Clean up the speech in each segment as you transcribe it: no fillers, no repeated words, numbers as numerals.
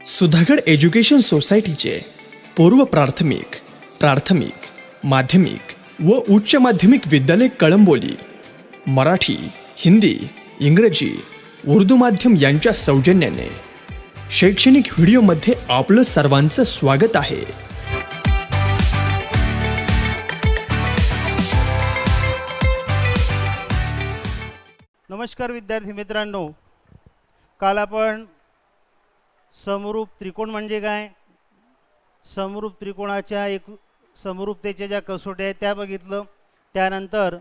Sudhagad education सोसायटीचे पूर्व प्राथमिक, प्राथमिक, माध्यमिक व उच्च माध्यमिक विद्यालय कळंबोली मराठी, हिंदी, इंग्रजी, उर्दू माध्यम यांच्या सौजन्याने शैक्षणिक व्हिडिओमध्ये आपलं सर्वांचं स्वागत आहे. नमस्कार विद्यार्थी मित्रांनो, काल आपण समरूप त्रिकोण म्हणजे काय, समरूप त्रिकोणाच्या समरूपतेच्या ज्या कसोट्या आहेत त्या बघितलं. त्यानंतर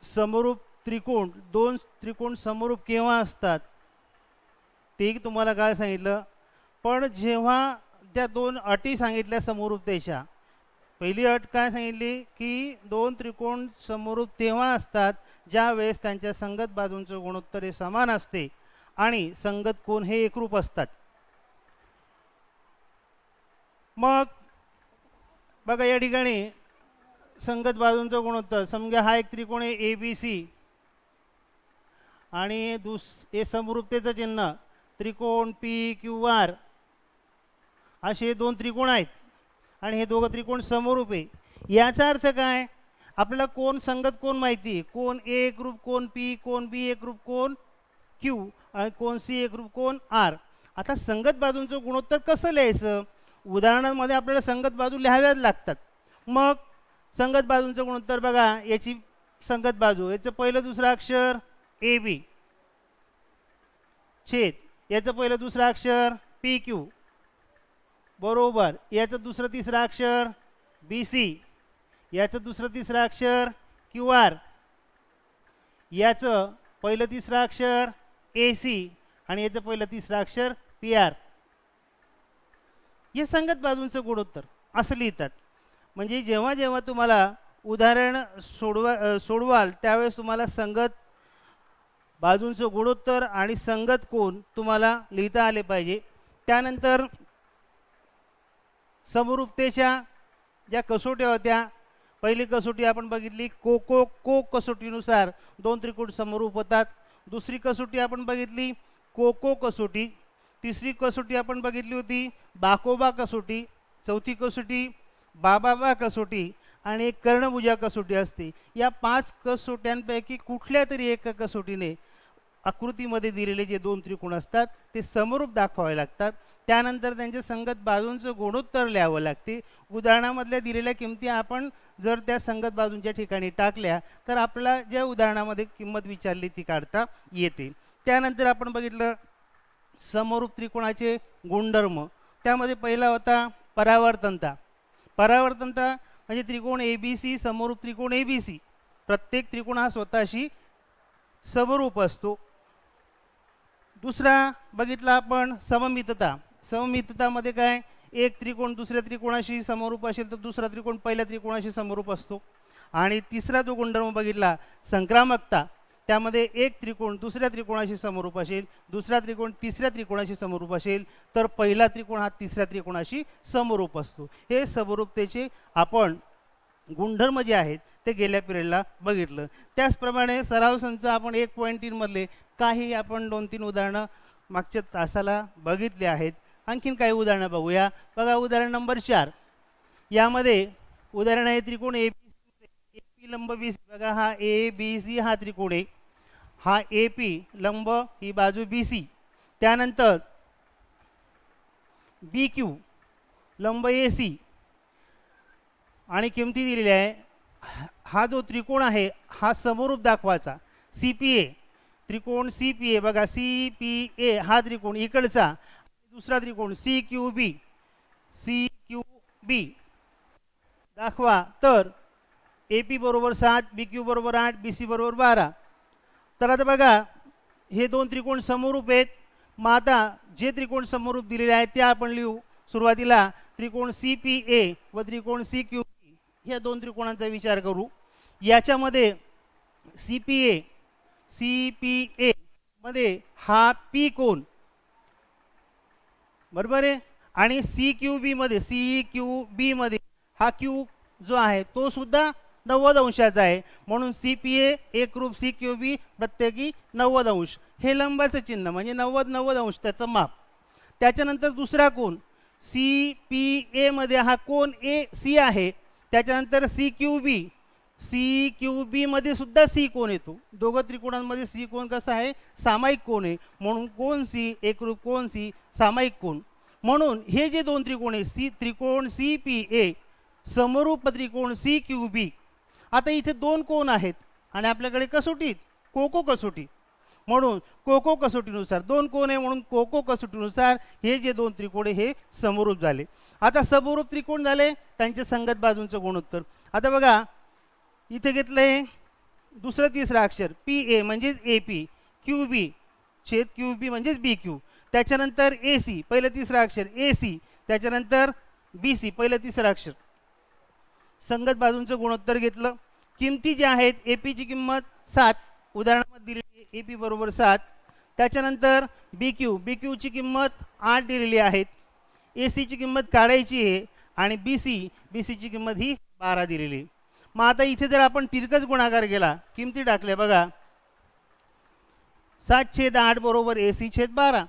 समरूप त्रिकोण, दोन त्रिकोण समरूप केव्हा असतात तेही तुम्हाला काय सांगितलं. पण जेव्हा त्या दोन अटी सांगितल्या समरूपतेच्या, पहिली अट काय सांगितली की दोन त्रिकोण समरूप तेव्हा असतात ज्या वेळेस त्यांच्या संगत बाजूंचं गुणोत्तर हे समान असते आणि संगत कोन हे एकरूप असतात. मग बघा या ठिकाणी संगत बाजूंचं गुणोत्तर, समजा हा एक त्रिकोण आहे ABC आणि हे समरूपतेचं चिन्ह त्रिकोण PQR, असे दोन त्रिकोण आहेत आणि हे दोघं त्रिकोण समरूप आहे. याचा अर्थ काय, आपल्याला कोण संगत कोण माहिती, कोण A एकरूप कोण P, कोण B एकरूप कोण Q आणि कोण C एकरूप कोण R. आता संगत बाजूंचं गुणोत्तर कसं लिहायचं, उदाहरणांमध्ये आपल्याला संगत बाजू लिहाव्याच लागतात. मग संगत बाजूंचं गुणोत्तर बघा, याची संगत बाजू, याचं पहिलं दुसरं अक्षर AB छेद याचं पहिलं दुसरं अक्षर PQ बरोबर, याचं दुसरं तिसरं अक्षर BC, याचं दुसरं तिसरं अक्षर QR, याचं पहिलं तिसरं अक्षर AC आणि याचं पहिलं तिसरं अक्षर PR. हे संगत बाजूंचं गुणोत्तर असं लिहितात. म्हणजे जेव्हा जेव्हा तुम्हाला उदाहरण सोडवाल त्यावेळेस तुम्हाला संगत बाजूंचं गुणोत्तर आणि संगत कोन तुम्हाला लिहिता आले पाहिजे. त्यानंतर समरूपतेच्या ज्या कसोट्या होत्या, पहिली कसोटी आपण बघितली को कसोटीनुसार दोन त्रिकोण समरूप होतात. दुसरी कसोटी आपण बघितली को कसोटी. तिसरी कसोटी आपण बघितली होती बाकोबा कसोटी. चौथी कसोटी बाबा कसोटी आणि एक कर्णभुजा कसोटी असते. या 5 कसोट्यांपैकी कुठल्या तरी एका कसोटीने आकृतीमध्ये दिलेले जे दोन त्रिकोण असतात ते समरूप दाखवावे लागतात. त्यानंतर त्यांच्या संगत बाजूंचं गुणोत्तर लिहावं लागते. उदाहरणामधल्या दिलेल्या किमती आपण जर त्या संगत बाजूंच्या ठिकाणी टाकल्या तर आपल्याला ज्या उदाहरणामध्ये किंमत विचारली ती काढता येते. त्यानंतर आपण बघितलं समरूप त्रिकोणाचे गुणधर्म. त्यामध्ये पहिला होता परावर्तनता. परावर्तनता म्हणजे त्रिकोण ABC समरूप त्रिकोण ABC, प्रत्येक त्रिकोण हा स्वतःशी समरूप असतो. दुसरा बघितला आपण सममितता. सममिततामध्ये काय, एक त्रिकोण दुसऱ्या त्रिकोणाशी समरूप असेल तर दुसरा त्रिकोण पहिल्या त्रिकोणाशी समरूप असतो. आणि तिसरा जो गुणधर्म बघितला संक्रामकता, त्यामध्ये एक त्रिकोण दुसऱ्या त्रिकोणाशी समरूप असेल, दुसरा त्रिकोण तिसऱ्या त्रिकोणाशी समरूप असेल तर पहिला त्रिकोण हा तिसऱ्या त्रिकोणाशी समरूप असतो. हे समरूपतेचे आपण गुणधर्म जे आहेत ते गेल्या पिरियडला बघितलं. त्याचप्रमाणे सराव संच आपण 1.3 मधले काही आपण 2-3 उदाहरणं मागच्या तासाला बघितले आहेत. आणखीन काही उदाहरणं बघूया. बघा उदाहरण नंबर 4. यामध्ये उदाहरण आहे त्रिकोण AP लंब BC. बघा हा ABC हा त्रिकोण आहे, हा AP लंब ही बाजू BC. त्यानंतर BQ लंब AC आणि किमती दिलेल्या आहे. हा जो त्रिकोण आहे हा समरूप दाखवायचा. CPA त्रिकोण CPA बघा, CPA हा त्रिकोण इकडचा, दुसरा त्रिकोण CQB दाखवा तर AP बरोबर 7, BQ बरोबर 8, BC बरोबर 12. तर आता बघा हे दोन त्रिकोण समरूप आहेत. मग आता जे त्रिकोण समरूप दिलेले आहेत ते आपण लिहू. सुरुवातीला त्रिकोण CPA व त्रिकोण CQB ह्या दोन त्रिकोणांचा विचार करू. याच्यामध्ये CPA मध्ये हा P कोन बरोबर आहे आणि CQB मध्ये हा Q जो आहे तो सुद्धा 90 अंशाचा आहे. म्हणून CPA एकरूप CQB प्रत्येकी 90 अंश. हे लंबाचं चिन्ह म्हणजे 90 अंश त्याचं माप. त्याच्यानंतर दुसरा कोन सी पी ए मध्ये हा कोन ए सी आहे. त्याच्यानंतर सी क्यू बी मध्ये सुद्धा सी कोन येतो. दोघं त्रिकोणांमध्ये सी कोन कसा आहे, सामायिक कोन आहे, म्हणून कोन सी एकरूप कोन सी सामायिक कोन. म्हणून हे जे दोन त्रिकोण आहे त्रिकोण सी पी ए समरूप त्रिकोण सी क्यू बी. आता इथे दोन कोन आहेत आणि आपल्याकडे कसोटीत कोको कसोटी, म्हणून कोको कसोटीनुसार दोन कोन आहे म्हणून कोको कसोटीनुसार हे जे दोन त्रिकोण हे समरूप झाले. आता समरूप त्रिकोण झाले त्यांचे संगत बाजूंचं गुणोत्तर. आता बघा इथे घेतलंय दुसरं तिसरं अक्षर पी ए म्हणजेच ए पी, क्यू बी छेद क्यू बी म्हणजेच बी क्यू, त्याच्यानंतर ए सी पहिलं तिसरं अक्षर ए सी, त्याच्यानंतर बी सी पहिलं तिसरं अक्षर. संगत बाजूंचं गुणोत्तर घेतलं. किमती ज्या आहेत ए पीची किंमत 7 उदाहरणामध्ये दिलेली ए पी बरोबर 7. त्याच्यानंतर बी क्यूची किंमत 8 दिलेली आहेत. ए सीची किंमत काढायची आहे आणि बी सीची किंमत ही 12 दिलेली आहे. मग आता इथे जर आपण तिरकस गुणाकार केला किमती टाकल्या बघा 7/8 बरोबर ए सी छेद 12.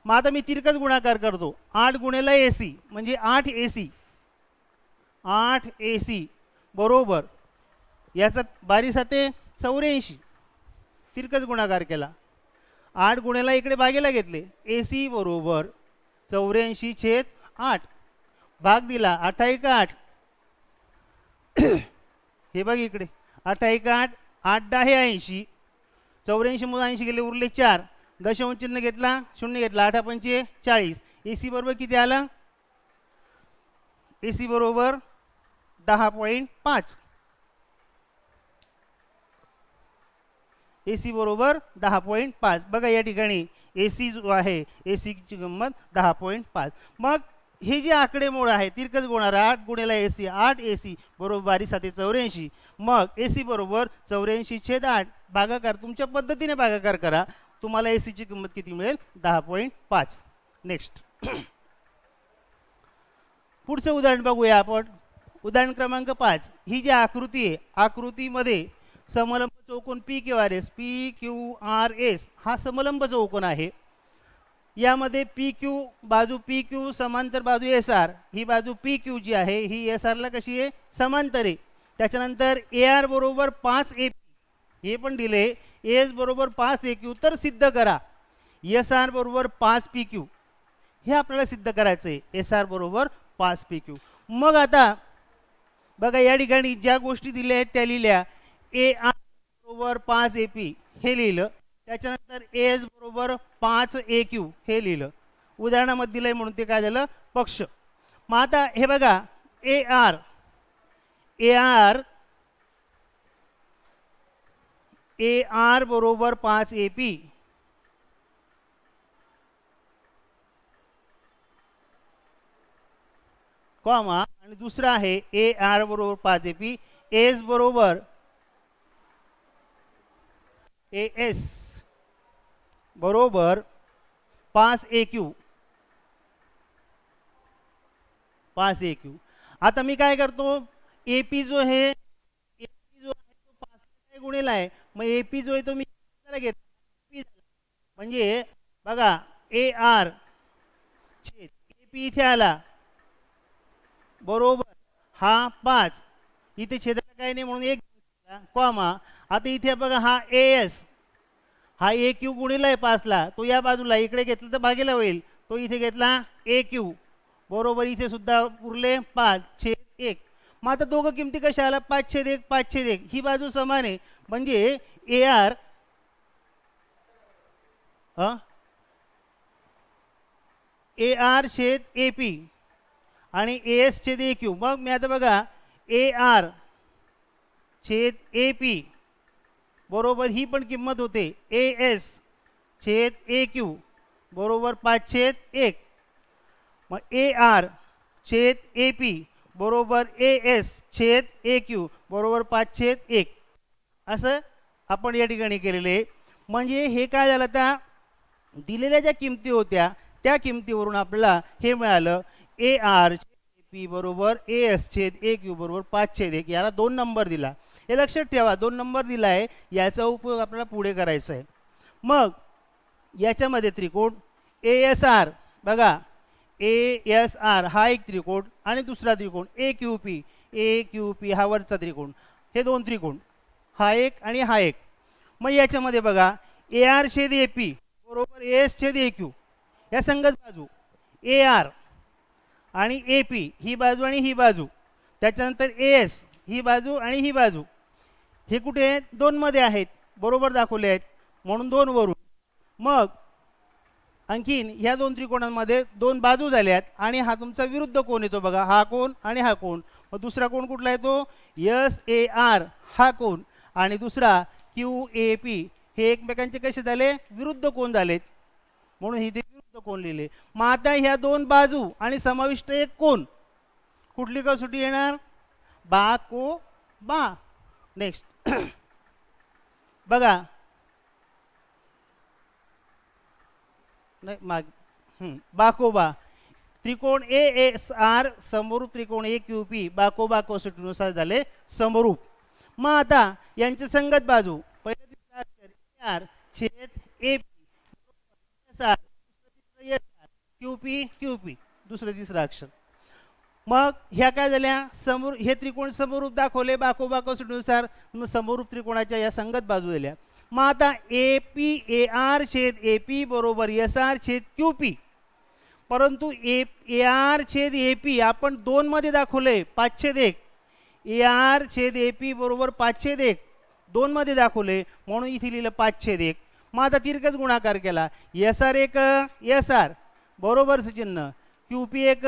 मग आता मी तिरकस गुणाकार करतो 8 गुणेला ए सी म्हणजे 8 ए सी बरोबर याचा 12 84 तिरकस गुणाकार केला 8 गुणेला इकडे भागेला घेतले ए सी बरोबर 84/8 भाग दिला 8 हे बघ इकडे 8 8 10 80 84 मधून 80 गेले उरले 4 दशांश चिन्ह घेतला 0 घेतला 8 पंचे 40. ए सी बरोबर किती आला, ए सी बरोबर 10.5. ए सी बरोबर 10.5. बघा या ठिकाणी ए सी जो आहे ए सीची किंमत 10.5. मग हे जे आकडेमोड आहे तिरकस गुणाकार 8 गुणेला ए सी 8 ए सी बरोबर 12 84. मग ए सी बरोबर 84/8 भागाकार तुमच्या पद्धतीने भागाकार करा, तुम्हाला ए सीची किंमत किती मिळेल 10.5. नेक्स्ट पुढचं उदाहरण बघूया आपण. उदाहरण क्रमांक 5. ही जी आकृती आहे आकृतीमध्ये समलंब चौकोन पी क्यू आर एस हा समलंब चौकोन आहे. यामध्ये पी क्यू बाजू पी क्यू समांतर बाजू एस आर, ही बाजू पी क्यू जी आहे ही एस आरला कशी आहे समांतर आहे. त्याच्यानंतर ए आर बरोबर 5 ए पी हे पण दिले, एस बरोबर 5 ए क्यू. तर सिद्ध करा एस आर बरोबर 5 पी क्यू हे आपल्याला सिद्ध करायचं आहे, एस आर बरोबर 5 पी क्यू. मग आता बघा या ठिकाणी ज्या गोष्टी दिल्या आहेत त्या लिहिल्या. ए आर बरोबर 5 ए पी हे लिहिलं, त्याच्यानंतर एस बरोबर 5 ए क्यू हे लिहिलं. उदाहरणामध्ये दिलंय म्हणून ते काय झालं पक्ष. मग आता हे बघा ए आर बरोबर 5 ए पी कॉमा आणि दुसरा आहे ए आर बरोबर 5 ए पी एस बरोबर ए एस बरोबर 5 ए क्यू 5 ए क्यू. आता मी काय करतो ए पी जो आहे तो 5 गुणेला आहे, मग ए पी जो आहे तो मी घेतो म्हणजे बघा ए आर छेद ए पी इथे आला बरोबर हा 5 इथे छेदाला काही नाही म्हणून 1 कॉमा. आता इथे बघा हा ए एस हा ए क्यू गुणिला आहे 5ला, तो या बाजूला इकडे घेतला तर भागेला होईल, तो इथे घेतला ए क्यू बरोबर इथे सुद्धा उरले 5/1. मग आता दोघं किमती कशा आला 5/1 5/1 ही बाजू समान आहे म्हणजे ए आर छेद ए पी आणि ए एस छेद ए क्यू. मग मी आता बघा ए आर छेद ए पी बरोबर ही पण किंमत होते ए एस छेद ए क्यू बरोबर 5/1. मग ए आर छेद ए पी बरोबर ए एस छेद ए क्यू बरोबर 5/1 असं आपण या ठिकाणी केलेले. म्हणजे हे काय झालं आता दिलेल्या ज्या किमती होत्या त्या किमतीवरून आपल्याला हे मिळालं ए आर छेद ए पी बरोबर ए एस छेद ए क्यू बरोबर 5/1. याला 2 नंबर दिला, हे लक्षात ठेवा 2 नंबर दिला आहे, याचा उपयोग आपल्याला पुढे करायचा आहे. मग याच्यामध्ये त्रिकोण ए एस आर बघा ASR हा एक त्रिकोण आणि दुसरा त्रिकोण AQP हा वरचा त्रिकोण, हे दोन त्रिकोण, हा एक आणि हा एक. मग याच्यामध्ये बघा AR छेद AP बरोबर AS छेद AQ, या संगत बाजू AR आणि AP ही बाजू आणि ही बाजू, त्याच्यानंतर AS ही बाजू आणि ही बाजू, हे कुठे आहेत? दोन मध्ये आहेत, बरोबर दाखवले आहेत म्हणून दोन वरून. मग आणखीन ह्या दोन त्रिकोणांमध्ये दोन बाजू झाल्यात आणि हा तुमचा विरुद्ध कोण येतो बघा, हा कोण आणि हा कोण. मग दुसरा कोण कुठला येतो? SAR हा कोण आणि दुसरा QAP, हे एकमेकांचे कसे झाले? विरुद्ध कोण झालेत, म्हणून हे विरुद्ध कोण लिहिले. मग आता ह्या दोन बाजू आणि समाविष्ट एक कोण, कुठली कसोटी येणार? बाकोबा. नेक्स्ट बघा बाकोबा त्रिकोण ASR समरूप त्रिकोण AQP बाकोबा कसोटीनुसार झाले समरूप. मग आता यांची संगत बाजू, पहिला तिसरा अक्षर AR छेद AP SR, QP दुसरं तिसरं अक्षर. मग ह्या काय झाल्या? समोर हे त्रिकोण समरूप दाखवले बाकोबा कसोटीनुसार, मग समरूप त्रिकोणाच्या या संगत बाजू झाल्या. मग आता AR छेद AP बरोबर SR छेद QP, परंतु AR छेद AP आपण दोन मध्ये दाखवले 5/1. AR छेद AP बरोबर 5/1 दोन मध्ये दाखवले म्हणून इथे लिहिलं 5/1. मग आता तिरकस गुणाकार केला, SR एक SR बरोबरचं चिन्ह, QP एक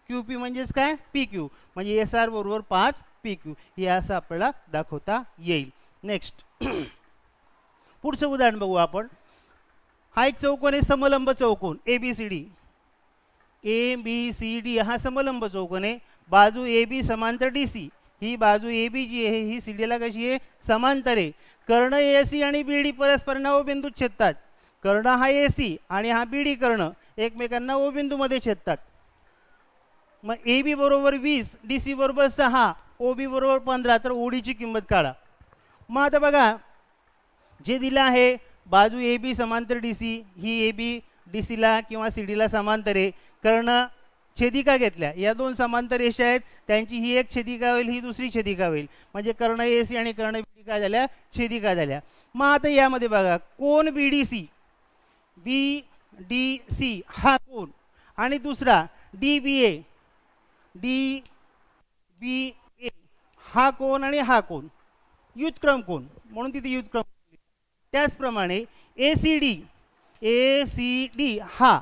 QP म्हणजेच काय? PQ, म्हणजे SR बरोबर 5 PQ, हे असं आपल्याला दाखवता येईल. नेक्स्ट पुढचं उदाहरण बघू आपण. हा एक चौकोन आहे, समलंब चौकोन ABCD हा समलंब चौकोन आहे. बाजू AB समांतर DC, ही बाजू AB जी आहे ही CD ला कशी आहे? समांतर आहे. कर्ण AC आणि BD परस्पर O बिंदूत छेदतात. कर्ण हा AC आणि हा BD कर्ण एकमेकांना O बिंदूमध्ये छेदतात. मग AB बरोबर 20, DC बरोबर 6, OB बरोबर 15, तर OD ची किंमत काढा. मग आता बघा जे दिलं आहे, बाजू AB समांतर DC, ही AB DC ला किंवा CD ला समांतर आहे. कर्ण छेदिका घेतल्या, या दोन समांतर रेषा आहेत, त्यांची ही एक छेदिका होईल, ही दुसरी छेदिका होईल, म्हणजे कर्ण AC आणि कर्ण BD काय झाल्या? छेदिका झाल्या. मग आता यामध्ये बघा कोण BDC हा कोण आणि दुसरा DBA हा कोण आणि हा कोण, युतक्रम कोण, म्हणून तिथे युतक्रम. त्याचप्रमाणे ACD हा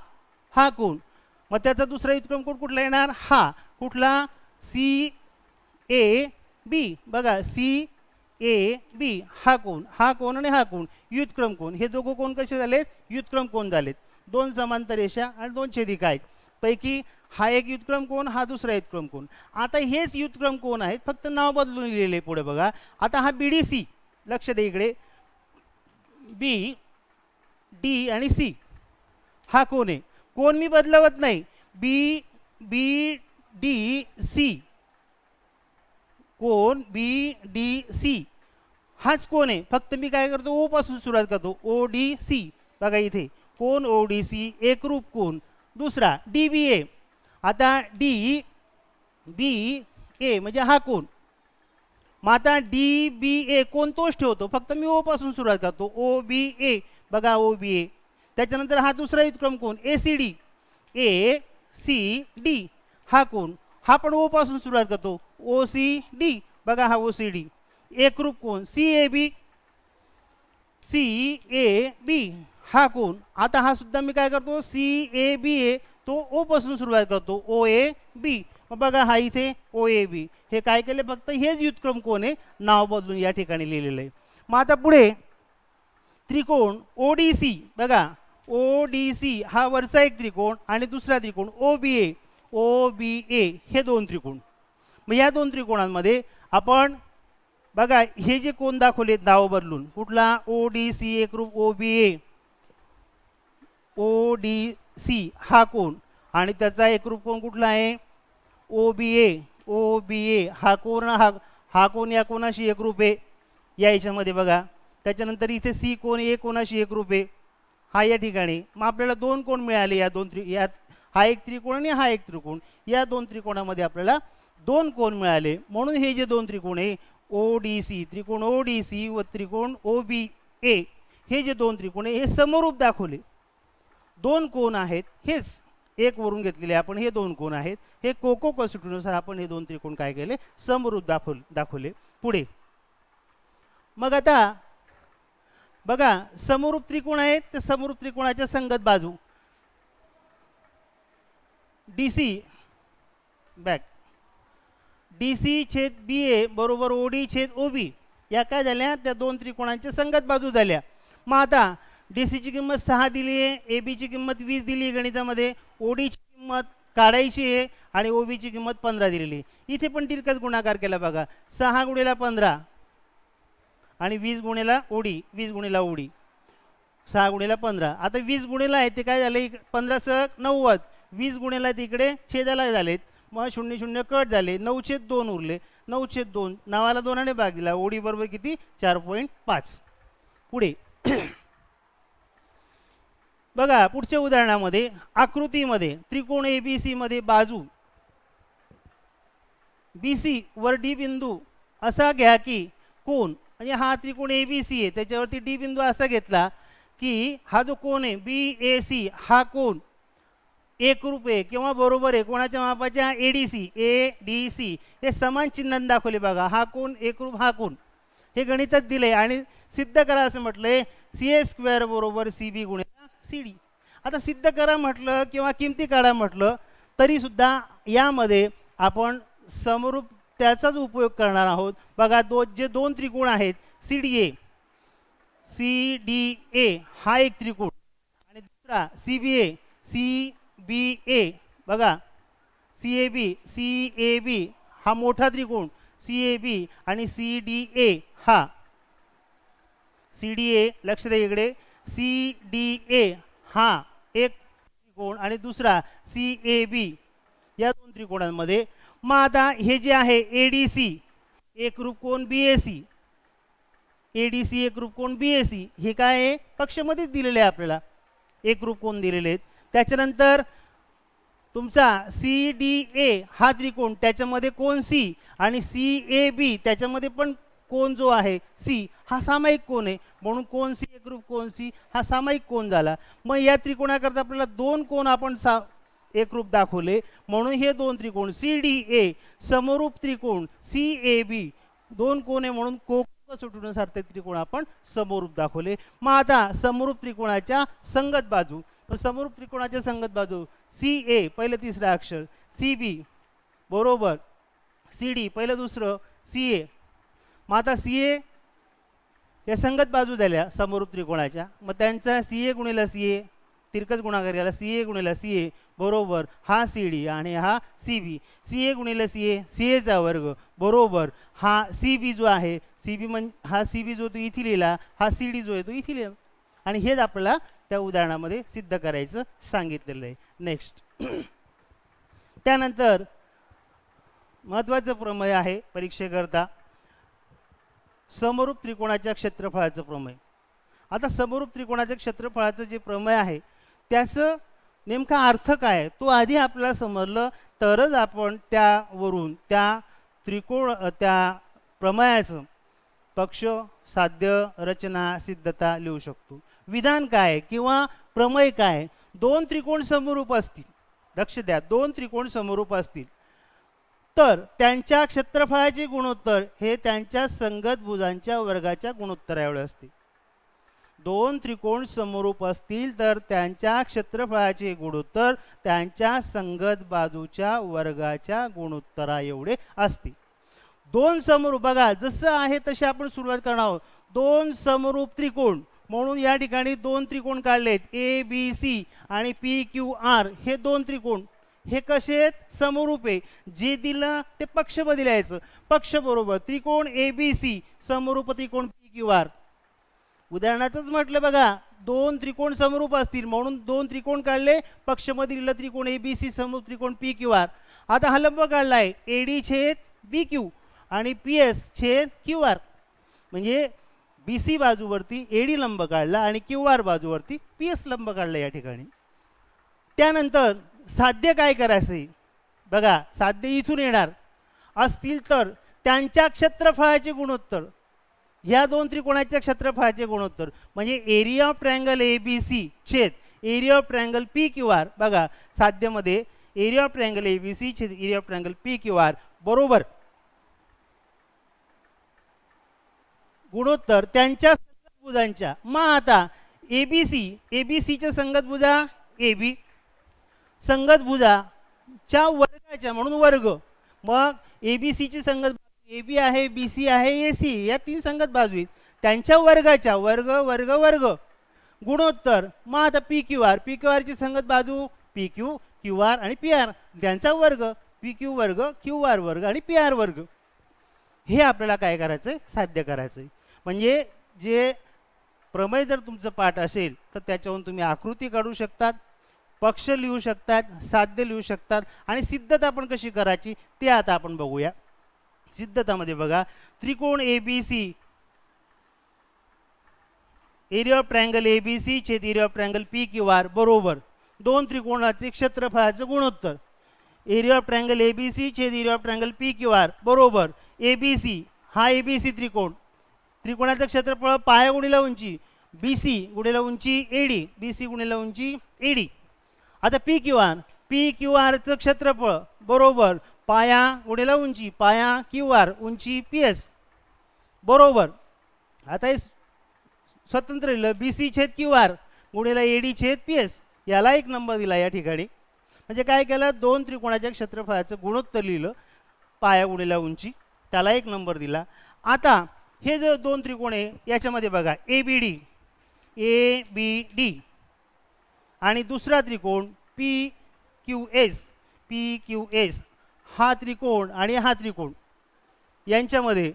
कोण, मग त्याचा दुसरा युतक्रम कोण कुठला येणार? हा कुठला? CAB. बघा CAB हा कोण आणि हा कोण, युतक्रम कोण. हे दोघं कोण कसे झालेत? युतक्रम कोण झालेत. दोन समांतर रेषा आणि दोन छेदिका आहेत, पैकी हा एक युतक्रम कोण, हा दुसरा युतक्रम कोण. आता हेच युतक्रम कोण आहेत, फक्त नाव बदलून लिहिलेले पुढे बघा. आता हा BDC, लक्ष द्या इकडे, B D आणि C हा कोण आहे. कोण मी बदलवत नाही, BDC कोण BDC हाच कोण आहे, फक्त मी काय करतो? O पासून सुरुवात करतो, ODC. बघा इथे कोण ODC एकरूप कोण. दुसरा DBA, आता DBA म्हणजे हा कोण. मग आता DBA कोण तोच ठेवतो, फक्त मी O पासून सुरुवात करतो, OBA. बघा OBA. त्याच्यानंतर हा दुसरा युतक्रम कोण? ACD हा कोण, हा पण O पासून सुरुवात करतो, OCD. बघा हा OCD. एकरूप कोण? CAB हा कोण. आता हा सुद्धा मी काय करतो? CAB तो O पासून सुरुवात करतो, OAB. बघा हा इथे OAB. हे काय केले? फक्त हेच युतक्रम कोण आहे, नाव बदलून या ठिकाणी लिहिलेलं आहे. मग आता पुढे त्रिकोण ODC. बघा ODC हा वरचा एक त्रिकोण आणि दुसरा त्रिकोण OBA हे दोन त्रिकोण. मग या दोन त्रिकोणांमध्ये आपण बघा हे जे कोण दाखवले नाव बदलून, कुठला? ODC एकरूप ODC हा कोण आणि त्याचा एकरूप कोण कुठला आहे? OBA हा कोण, हा कोण या कोणाशी एकरूप आहे या याच्यामध्ये बघा. त्याच्यानंतर इथे C कोण A कोणाशी एकरूप आहे, हा या ठिकाणी, मग आपल्याला दोन कोण मिळाले या यात हा एक त्रिकोण आणि हा एक त्रिकोण, या दोन त्रिकोणामध्ये आपल्याला दोन कोण मिळाले. म्हणून हे जे दोन त्रिकोण आहे ओडीसी, त्रिकोण ओडीसी व त्रिकोण ओबीए, हे जे दोन त्रिकोण आहे हे समरूप दाखवले. दोन कोण आहेत, हेच एक वरून घेतलेले आपण, हे दोन कोण आहेत, हे कोको कसोटीनुसार आपण हे दोन त्रिकोण काय केले, समरूप दाखवले. पुढे मग आता बघा, समरूप त्रिकोण आहेत, ते समरूप त्रिकोणाच्या संगत बाजू डीसी बॅक डीसी छेद बी ए बरोबर ओडी छेद ओबी, या काय झाल्या, त्या दोन त्रिकोणांच्या संगत बाजू झाल्या. मग आता डीसीची किंमत 6 दिली आहे, ए बीची किंमत 20 दिली आहे गणितामध्ये, ओडीची किंमत काढायची आहे आणि ओबीची किंमत 15 दिलेली. इथे पण तिरकस गुणाकार केला बघा, 6 गुणिला 15 आणि 20 गुणिला ओडी, 20 गुणिला ओडी, 6 गुणिला 15. आता 20 गुणिला आहे ते काय झाले, 15 सहग 90, 20 गुणिला तिकडे छेदाला झालेत, मग 0 0 कट झाले, 9/2 उरले, 9/2 नावाला 2ने भाग दिला, ओडी बरोबर किती 4.5. पुढे बघा, पुढच्या उदाहरणामध्ये आकृतीमध्ये त्रिकोण एबीसी मध्ये बाजू बीसी वर डी बिंदू असा घ्या की कोण, म्हणजे हा त्रिकोण एबीसी आहे, त्याच्यावरती डी बिंदू असा घेतला की हा जो कोण आहे बीएसी, हा कोण एकरूप आहे किंवा बरोबर आहे कोणाच्या मापाच्या एडीसी, एडीसी हे समान चिन्हांनी दाखवले बघा, हा कोण एकरूप, हा कोण, हे गणितात दिले आणि सिद्ध करा असं म्हटलंय, CA² बरोबर CB गुणिले CD. आता सिद्ध करा म्हटलं किंवा किमती काढा म्हटलं तरी सुद्धा यामध्ये आपण समरूप त्याचाच उपयोग करणार आहोत. बघा, जे दोन त्रिकोण आहेत CDA, CDA हा एक त्रिकोण आणि दुसरा CBA, CBA बघा, CAB हा मोठा त्रिकोण, CAB आणि CDA हा CDA, लक्ष द्या इकडे, CDA हा एक त्रिकोण आणि दुसरा CAB, या दोन त्रिकोणांमध्ये. मग आता हे जे आहे ADC एकरूप कोण BAC, ADC एकरूप कोण BAC, हे काय आहे पक्षमध्येच दिलेले आहे आपल्याला, एकरूप कोण दिलेले आहेत. त्याच्यानंतर तुमचा CDA हा त्रिकोण, त्याच्यामध्ये कोण C आणि CAB त्याच्यामध्ये पण कोण जो आहे C हा सामायिक कोण आहे, म्हणून कोण C एकरूप कोण C हा सामायिक कोण झाला. मग या त्रिकोणाकरता आपल्याला दोन कोण आपण एकरूप दाखवले, म्हणून हे दोन त्रिकोण CDA समरूप त्रिकोण CAB दोन कोण आहे म्हणून कोको कसोटीनुसार ते त्रिकोण आपण समरूप दाखवले. मग आता समरूप त्रिकोणाच्या संगत बाजू, समरूप त्रिकोणाच्या संगत बाजू CA पहिलं तिसरं अक्षर, CB बरोबर CD पहिलं दुसरं CA. मग आता CA या संगत बाजू झाल्या समरूप त्रिकोणाच्या, मग त्यांचा CA गुणिला CA तिरकस गुणाकार केला, CA गुणिला CA बरोबर हा CD आणि हा CB, CA गुणिले CA CA चा वर्ग बरोबर हा CB जो आहे, CB म्हणजे हा CB जो तो इथे लिहिला, हा CD जो आहे तो इथे लिहिला, आणि हेच आपल्याला त्या उदाहरणामध्ये सिद्ध करायचं सांगितलेलं आहे. नेक्स्ट त्यानंतर महत्त्वाचं प्रमेय आहे परीक्षेकरता, समरूप त्रिकोणाच्या क्षेत्रफळाचं प्रमेय. आता समरूप त्रिकोणाच्या क्षेत्रफळाचं जे प्रमेय आहे त्याचं नेमका अर्थ काय तो आधी आपल्याला समजलं तरच आपण त्यावरून त्या प्रमेयाचं पक्ष, साध्य, रचना, सिद्धता लिहू शकतो. विधान काय किंवा प्रमेय काय, दोन त्रिकोण समरूप असतील, लक्ष द्या, दोन त्रिकोण समरूप असतील तर त्यांच्या क्षेत्रफळाचे गुणोत्तर हे त्यांच्या संगत भुजांच्या वर्गाच्या गुणोत्तराएवढे असते. दोन त्रिकोण समरूप असतील तर त्यांच्या क्षेत्रफळाचे गुणोत्तर त्यांच्या संगत बाजूच्या वर्गाच्या गुणोत्तरा एवढे असते. दोन समरूप बघा जसं आहे तसे आपण सुरुवात करणार आहोत. दोन समरूप त्रिकोण म्हणून या ठिकाणी दोन त्रिकोण काढलेत, ABC आणि PQR हे दोन त्रिकोण, हे कसे आहेत, समरूप आहे. जे दिलं ते पक्षमध्ये लिहायचं, पक्ष बरोबर त्रिकोण ABC समरूप त्रिकोण PQR. उदाहरणातच म्हटलं बघा, दोन त्रिकोण समरूप असतील म्हणून दोन त्रिकोण काढले, पक्षमध्ये लिहिलं त्रिकोण ABC समरूप त्रिकोण PQR. आता हा लंब काढलाय AD छेद BQ आणि PS छेद QR, म्हणजे बी सी बाजूवरती एडी लंब काढला आणि क्यू आर बाजूवरती पी एस लंब काढला या ठिकाणी. त्यानंतर साध्य काय करायचे बघा, साध्य इथून येणार असतील तर त्यांच्या क्षेत्रफळाचे गुणोत्तर, ह्या दोन त्रिकोणाच्या क्षेत्रफळाचे गुणोत्तर म्हणजे area of triangle A B C छेद area of triangle P Q R. बघा साध्यमध्ये area of triangle A B C छेद area of triangle P Q R बरोबर गुणोत्तर त्यांच्या संगतभुजांच्या. मग आता एबीसीच्या संगतभुजा ए बी, संगतभुजाच्या वर्गाच्या म्हणून वर्ग. मग एबीसीची संगत ए बी आहे, बी सी आहे, ए सी या तीन संगत बाजू आहेत त्यांच्या वर्गाच्या वर्ग वर्ग वर्ग गुणोत्तर. मग आता पी क्यू आरची संगत बाजू पी क्यू क्यू आर आणि पी आर त्यांचा वर्ग पी क्यू वर्ग क्यू आर वर्ग आणि पी आर वर्ग. हे आपल्याला काय करायचंय साध्य करायचंय. म्हणजे जे प्रमेय जर तुमचं पाठ असेल तर त्याच्यावरून तुम्ही आकृती काढू शकतात, पक्ष लिहू शकतात, साध्य लिहू शकतात आणि सिद्धता पण कशी करायची ते आता आपण बघूया. सिद्धतामध्ये बघा त्रिकोण A B C area of triangle A B C छेद area of triangle P Q R बरोबर दोन त्रिकोणाचे क्षेत्रफळाचं गुणोत्तर. Area of triangle A B C छेद area of triangle P Q R बरोबर ए बी सी हा ए बी सी त्रिकोणाचं क्षेत्रफळ पाया गुणिले उंची बी सी गुणिले उंची एडी बी सी गुणिले उंची एडी. आता पी क्यू आरचं क्षेत्रफळ बरोबर पाया गुणिले उंची पाया क्यू आर उंची पी एस बरोबर. आता हे स्वतंत्र लिहिलं बी सी छेद क्यू आर गुणिले एडी छेद पी एस, याला एक नंबर दिला या ठिकाणी. म्हणजे काय केलं दोन त्रिकोणाच्या क्षेत्रफळाचं गुणोत्तर लिहिलं पाया गुणिले उंची त्याला एक नंबर दिला. आता हे जे दोन त्रिकोण आहे याच्यामध्ये बघा ए बी डी आणि दुसरा त्रिकोण पी क्यू एस हा त्रिकोण आणि हा त्रिकोण यांच्यामध्ये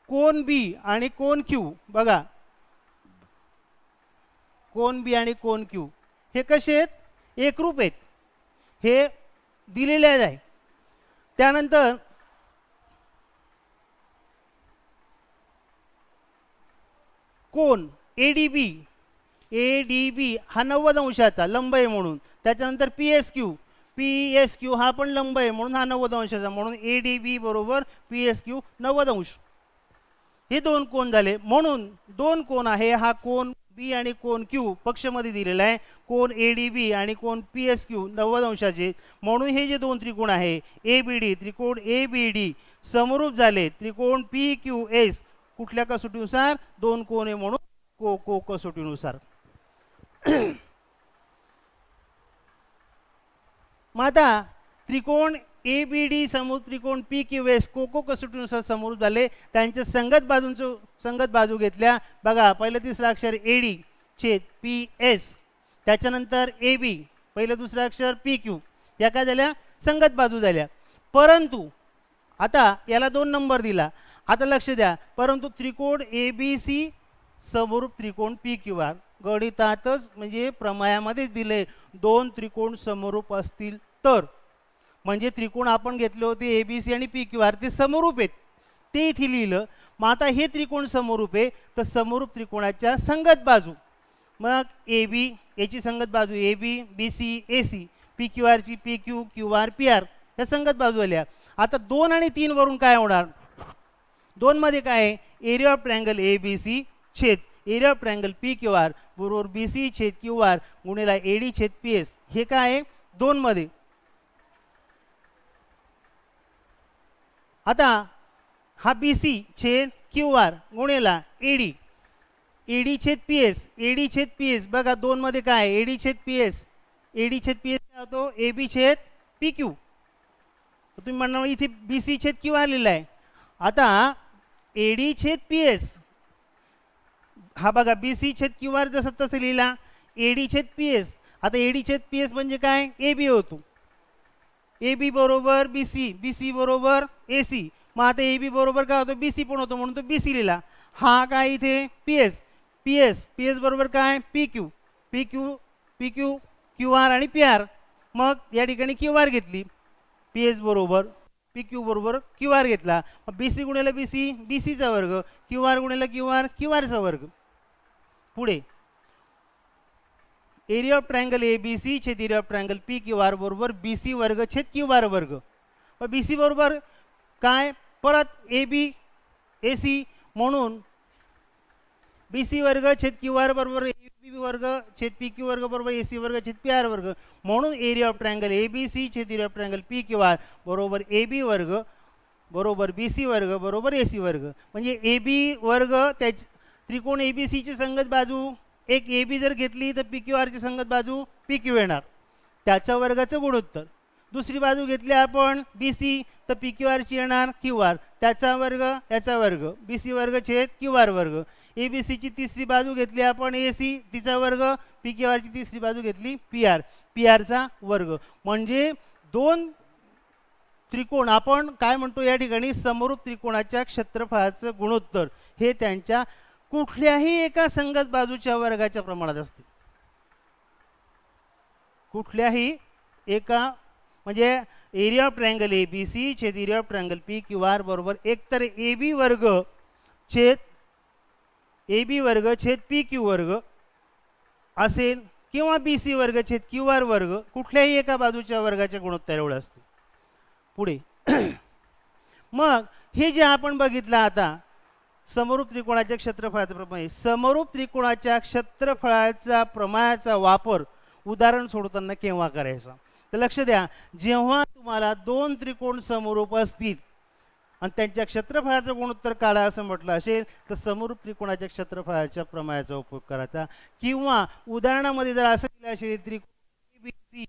कोन बी आणि कोन क्यू बघा कोन बी आणि कोन क्यू हे कसे आहेत एकरूप आहेत हे दिलेले आहे. त्यानंतर कोन ए डी बी हा 90 अंशाचा लंब आहे म्हणून. त्याच्यानंतर पी एस क्यू हा पण लंब आहे म्हणून हा 90 अंशाचा म्हणून ए डी बी बरोबर पी एस क्यू 90 अंश. हे दोन कोन झाले म्हणून दोन कोन आहे हा कोन बी आणि कोन क्यू पक्षमध्ये दिलेला आहे. कोन ए डी बी आणि कोन पी एस क्यू 90 अंशाचे म्हणून हे जे दोन त्रिकोण आहे ए बी डी त्रिकोण ए बी डी समरूप झाले त्रिकोण पी क्यू एस कुठल्या कसोटीनुसार दोन कोन आहे म्हणून को कसोटीनुसार. मग आता त्रिकोण ए बी डी समूह त्रिकोण पी क्यू एस को कसोटीनुसार समरूप झाले त्यांच्या संगत बाजू घेतल्या. बघा पहिलं तिसरं अक्षर ए डी छेद पी एस त्याच्यानंतर ए बी पहिलं दुसरं अक्षर पी क्यू या काय झाल्या संगत बाजू झाल्या. परंतु आता याला 2 नंबर दिला. आता लक्ष द्या परंतु त्रिकोण ए बी सी समरूप त्रिकोण पी क्यू आर गणितातच म्हणजे प्रमेयामध्ये दिले दोन त्रिकोण समरूप असतील तर म्हणजे त्रिकोण आपण घेतले होते ए बी सी आणि पी क्यू आर ते समरूप आहेत ते इथे लिहिलं. मग आता हे त्रिकोण समरूप आहे तर समरूप त्रिकोणाच्या संगत बाजू मग ए बी याची संगत बाजू A B B C A C P Q आरची P Q Q R P R या संगत बाजू आल्या. आता 2 आणि 3 वरून काय होणार 2 मध्ये काय area of triangle A B C छेद area of triangle P Q R बरोबर बी सी छेद क्यू आर गुणिला एडी छेद पी एस हे काय आहे 2 मध्ये. आता हा बी सी छेद क्यू आर गुणिला एडी छेद पी एस बघा 2 मध्ये काय एडी छेद पी एस काय होतो ए बी छेद पी क्यू. तुम्ही म्हणणार इथे बी सी छेद क्यू आर लिहिला आहे. आता एडी छेद पी एस हा बघा बी सी छेद क्यू आर जसं तसं लिहिला एडी छेद पी एस. आता एडी छेद पी एस म्हणजे काय ए बी होतो ए बी बरोबर बी सी बरोबर ए सी. मग आता ए बी बरोबर काय होतं बी सी पण होतो म्हणून तो बी सी लिहिला. हा काय इथे पी एस बरोबर काय पी क्यू क्यू आर आणि पी आर. मग या ठिकाणी क्यू आर घेतली पी एस बरोबर पी क्यू बरोबर क्यू आर घेतला, बी सी गुणिले बी सी बी सीचा वर्ग, क्यू आर गुणिले क्यू आरचा वर्ग. पुढे area of triangle A B C छेद area of triangle P Q R बरोबर बी सी वर्ग छेद क्यू आर वर्ग. बी सी बरोबर काय, परत ए बी ए सी, म्हणून बी सी वर्ग छेद क्यू आर बरोबर ए बी वर्ग छेद पी क्यू वर्ग बरोबर ए सी वर्ग छेद पी आर वर्ग. म्हणून area of triangle A B C छेद area of triangle P Q R बरोबर ए बी वर्ग बरोबर बी सी वर्ग बरोबर ए सी वर्ग. म्हणजे ए बी वर्ग त्या त्रिकोण ए बी सीची संगत बाजू एक ए बी जर घेतली तर पी क्यू आरची संगत बाजू पी क्यू येणार, त्याच्या वर्गाचं गुणोत्तर. दुसरी बाजू घेतली आपण बी सी तर पी क्यू आरची येणार क्यू आर, त्याचा वर्ग याचा वर्ग, बी सी वर्ग छेद क्यू आर वर्ग. ए बी सीची तिसरी बाजू घेतली आपण ए सी, तिचा वर्ग, पी क्यू आरची तिसरी बाजू घेतली पी आर, पी आरचा वर्ग. म्हणजे दोन त्रिकोण आपण काय म्हणतो या ठिकाणी समरूप त्रिकोणाच्या क्षेत्रफळाचं गुणोत्तर हे त्यांच्या कुठल्याही एका संगत बाजूच्या वर्गाच्या प्रमाणात असते. कुठल्याही एका म्हणजे area of triangle A B C छेद area of triangle P Q R बरोबर एकतर ए बी वर्ग छेद ए बी वर्ग छेद पी क्यू वर्ग असेल किंवा बी सी वर्ग छेद क्यू आर वर्ग, कुठल्याही एका बाजूच्या वर्गाच्या गुणोत्तर एवढं असते. पुढे मग हे जे आपण बघितलं आता समरूप त्रिकोणाच्या क्षेत्रफळाचा प्रमेय, समरूप त्रिकोणाच्या क्षेत्रफळाचा प्रमेयाचा वापर उदाहरण सोडवताना केव्हा करायचा, तर लक्ष द्या, जेव्हा तुम्हाला दोन त्रिकोण समरूप असतील आणि त्यांच्या क्षेत्रफळाचं गुणोत्तर काढा असं म्हटलं असेल तर समरूप त्रिकोणाच्या क्षेत्रफळाच्या प्रमेयाचा उपयोग करायचा. किंवा उदाहरणामध्ये जर असं दिलं असेल त्रिकोण बी सी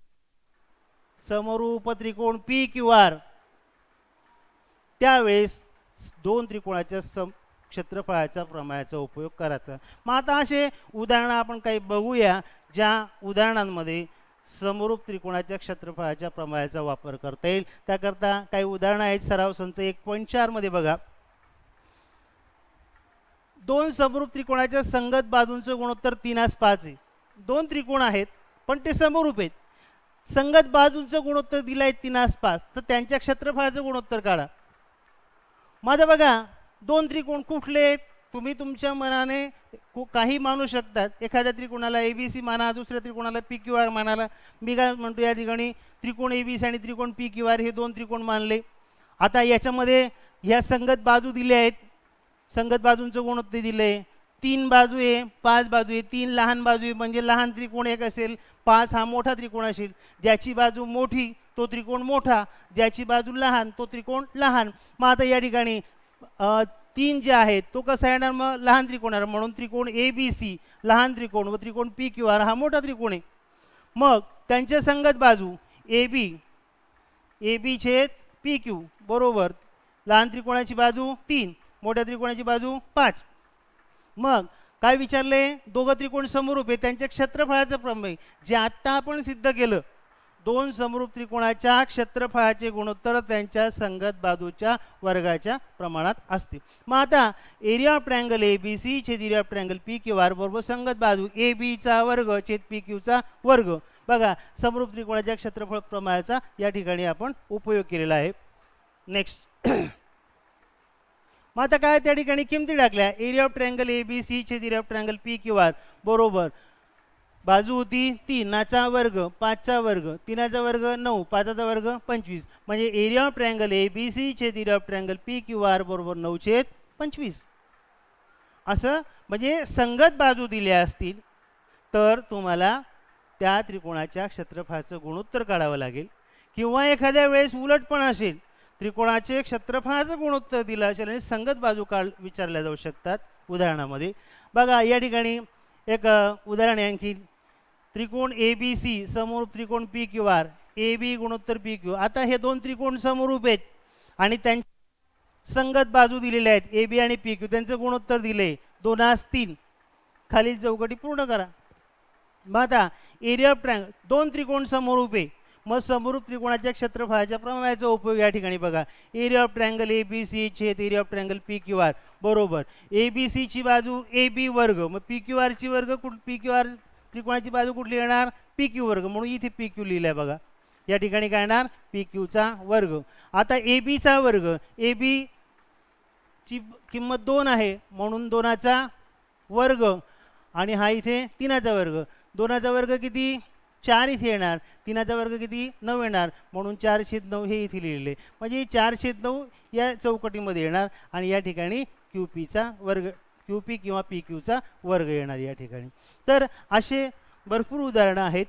समरूप त्रिकोण पी क्यू आर, त्यावेळेस दोन त्रिकोणाच्या क्षेत्रफळाच्या प्रमेयाचा उपयोग करायचा. मग आता असे उदाहरणं आपण काही बघूया ज्या उदाहरणांमध्ये समरूप त्रिकोणाच्या क्षेत्रफळाच्या प्रमेयाचा वापर करता येईल. त्याकरता काही उदाहरणं आहेत. सराव संच 1.4 मध्ये बघा, दोन समरूप त्रिकोणाच्या संगत बाजूंचं गुणोत्तर 3:5 आहे. दोन त्रिकोण आहेत पण ते समरूप आहेत, संगत बाजूंचं गुणोत्तर दिलं आहे 3:5, तर त्यांच्या क्षेत्रफळाचं गुणोत्तर काढा. माझं बघा दोन त्रिकोण कुठले आहेत तुम्ही तुमच्या मनाने काही मानू शकतात. एखाद्या त्रिकोणाला ए बी सी माना, दुसऱ्या त्रिकोणाला पी क्यू आर मानाला. मी काय म्हणतो या ठिकाणी त्रिकोण ए बी सी आणि त्रिकोण पी क्यू आर हे दोन त्रिकोण मानले. आता याच्यामध्ये ह्या संगत बाजू दिल्या आहेत, संगत बाजूंचं गुणोत्तर दिले, 3 बाजू आहे 5 बाजू आहे, 3 लहान बाजू आहे म्हणजे लहान त्रिकोण एक असेल, 5 हा मोठा त्रिकोण असेल. ज्याची बाजू मोठी तो त्रिकोण मोठा, ज्याची बाजू लहान तो त्रिकोण लहान. मग आता या ठिकाणी 3 जे आहेत तो कसा येणार, मग लहान त्रिकोण येणार. म्हणून त्रिकोण ए बी सी लहान त्रिकोण व त्रिकोण पी क्यू आर हा मोठा त्रिकोण आहे. मग त्यांच्या संगत बाजू ए बी छेद पी क्यू बरोबर लहान त्रिकोणाची बाजू 3, मोठ्या त्रिकोणाची बाजू 5. मग काय विचारले, दोघं त्रिकोण समरूप आहे त्यांच्या क्षेत्रफळाचं प्रमेय जे आत्ता आपण सिद्ध केलं. दोन समरूप त्रिकोणाच्या क्षेत्रफळाचे गुणोत्तर त्यांच्या संगत बाजूच्या वर्गाच्या प्रमाणात असते. मग आता area of triangle A B C छेद area of triangle P Q R बरोबर संगत बाजू ए बीचा वर्ग छेद पी क्यूचा वर्ग. बघा समरूप त्रिकोणाच्या क्षेत्रफळ प्रमेयाचा या ठिकाणी आपण उपयोग केलेला आहे. नेक्स्ट मग आता काय त्या ठिकाणी किमती टाकल्या. Area of triangle A B C छेद area of triangle P Q R बरोबर बाजू होती 3चा वर्ग 5चा वर्ग 3चा वर्ग 9 5चा वर्ग 25. म्हणजे area of triangle A B C छेद area of triangle P Q R बरोबर 9/25. असं म्हणजे संगत बाजू दिल्या असतील तर तुम्हाला त्या त्रिकोणाच्या क्षेत्रफळाचं गुणोत्तर काढावं लागेल. किंवा एखाद्या वेळेस उलट पण असेल, त्रिकोणाचे क्षेत्रफळाचं गुणोत्तर दिलं असेल आणि संगत बाजू विचारल्या जाऊ शकतात उदाहरणामध्ये. बघा या ठिकाणी एक उदाहरण आहे आणखी, त्रिकोण ए बी सी समरूप त्रिकोण P Q R, A B गुणोत्तर पी क्यू. आता हे दोन त्रिकोण समरूप आहेत आणि त्यांच्या संगत बाजू दिलेल्या आहेत ए बी आणि पी क्यू, त्यांचं गुणोत्तर दिले 2:3. खालील चौकटी पूर्ण करा. मग आता एरिया ऑफ ट्रायंगल दोन त्रिकोण समरूप आहे, मग समरूप त्रिकोणाच्या क्षेत्रफळाच्या प्रमेयाचा उपयोग या ठिकाणी बघा. Area of triangle A B C छेद area of triangle P Q R बरोबर ए बी सीची बाजू ए बी वर्ग, मग पी क्यू आरची वर्ग पी क्यू आर त्रिकोणाची बाजू कुठली येणार पी क्यू वर्ग, म्हणून इथे पी क्यू लिहिलं आहे बघा. या ठिकाणी काय येणार पी क्यूचा वर्ग. आता ए बीचा वर्ग, ए बी ची किंमत 2 आहे म्हणून 2चा वर्ग आणि हा इथे 3चा वर्ग. 2चा वर्ग किती 4 इथे येणार, 3चा वर्ग किती 9 येणार म्हणून 4/9 हे इथे लिहिलेले म्हणजे 4/9 या चौकटीमध्ये येणार आणि या ठिकाणी क्यू पीचा वर्ग, क्यू पी किंवा पी क्यूचा वर्ग येणार या ठिकाणी. तर असे भरपूर उदाहरणं आहेत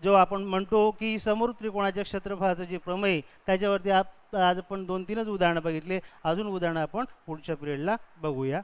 जो आपण म्हणतो की समोर त्रिकोणाच्या क्षेत्रफळाचं जे प्रमेय त्याच्यावरती आज आपण 2-3च उदाहरणं बघितले. अजून उदाहरणं आपण पुढच्या पिरियडला बघूया.